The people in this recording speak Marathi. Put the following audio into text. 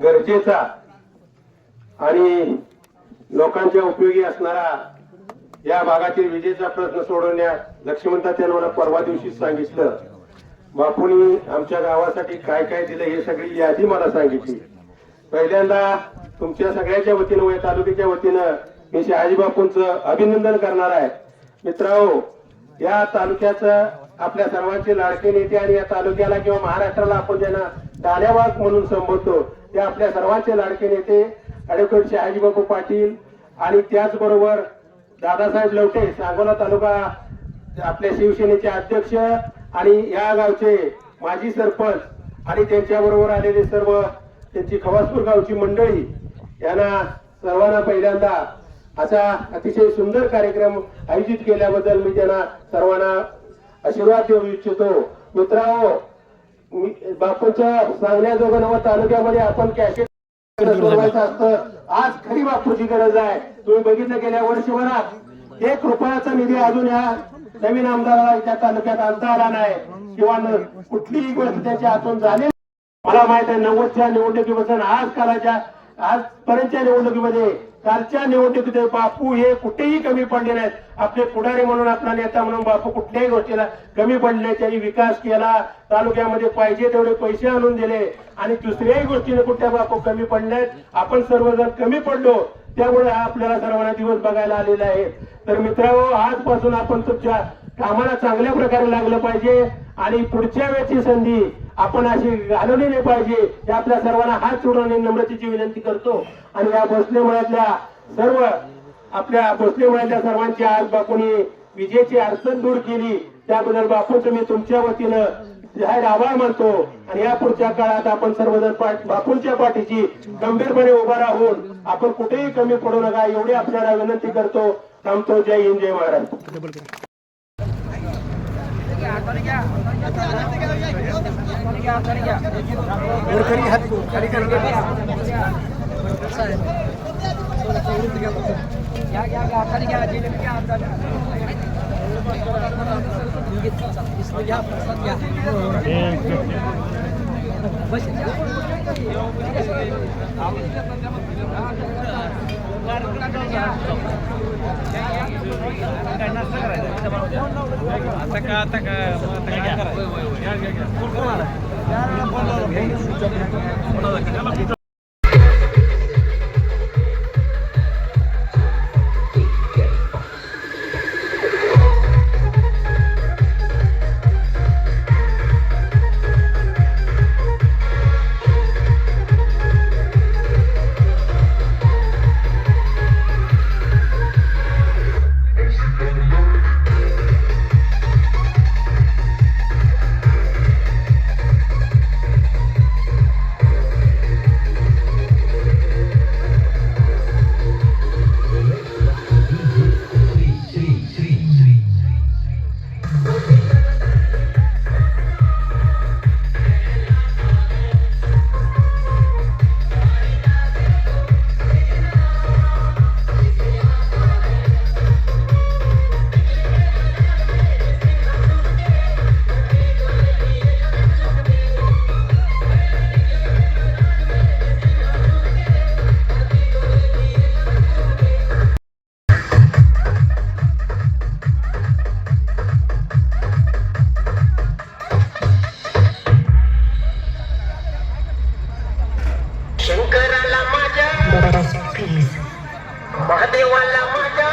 गरजेचा आणि लोकांच्या उपयोगी असणारा या भागातील विजेचा प्रश्न सोडवण्यात लक्ष्मणतात्या मला परवा दिवशी सांगितलं. बापूंनी आमच्या गावासाठी काय काय दिलं हे सगळी यादी मला सांगितली. पहिल्यांदा तुमच्या सगळ्याच्या वतीनं व तालुक्याच्या वतीनं मी शहाजी बापूंचं अभिनंदन करणार आहे. मित्रांनो, या तालुक्याचं आपल्या सर्वांचे लाडके नेते आणि या तालुक्याला किंवा महाराष्ट्राला आपण ज्यांना दाण्यावाग म्हणून संबोधतो ते आपल्या सर्वांचे लाडके नेते ॲडव्होकेट शहाजी बापू पाटील आणि त्याचबरोबर दादासाहेब लवटे, सांगोला तालुका आपल्या शिवसेनेचे अध्यक्ष आणि या गावचे माजी सरपंच आणि त्यांच्याबरोबर आलेले सर्व त्यांची खवासपूर गावची मंडळी, यांना सर्वांना पहिल्यांदा असा अतिशय सुंदर कार्यक्रम आयोजित केल्याबद्दल मी त्यांना सर्वांना आशीर्वाद देऊ इच्छितो. मित्रांनो, बापूंच्या सांगण्याजोगं नव तालुक्यामध्ये आपण कॅशेट सोडवायचं असतं. आज खरी बापूची गरज आहे. तुम्ही बघितलं गेल्या वर्षभरात 1 रुपयाचा निधी अजून या नवीन आमदाराला त्या तालुक्यात आणता आला नाही किंवा कुठलीही गोष्ट त्याच्या हातून झाली. मला माहित आहे 90च्या निवडणुकीपासून आजपर्यंतच्या निवडणुकीमध्ये, कालच्या निवडणुकीत बापू हे कुठेही कमी पडले नाहीत. आपले पुढारी म्हणून, आपला नेता म्हणून बापू कुठल्याही गोष्टीला कमी पडले नाही. त्यांनी विकास केला, तालुक्यामध्ये पाहिजे तेवढे पैसे आणून दिले आणि दुसऱ्याही गोष्टीने कुठल्या बापू कमी पडले. आपण सर्वजण कमी पडलो, त्यामुळे आपल्याला सर्वांना दिवस बघायला आलेला आहे. तर मित्रांनो, आजपासून आपण तुमच्या कामाला चांगल्या प्रकारे लागलं पाहिजे आणि पुढच्या वेळची संधी आपण अशी घालवली नाही पाहिजे. हे आपल्या सर्वांना हात जोडून नम्रतेची विनंती करतो. आणि या भोसलेमुळ्यातल्या सर्वांची आज बापूंनी विजेची अडचण दूर केली, त्याबद्दल बापूंचं मी तुमच्या वतीनं जाहीर आभार मानतो. आणि या पुढच्या काळात आपण सर्वजण बापूंच्या पाठीची गंभीरपणे उभा राहून आपण कुठेही कमी पडू नका एवढी आपल्याला विनंती करतो. थांबतो. जय हिंद, जय महाराष्ट्र. महादेवाला माझ्या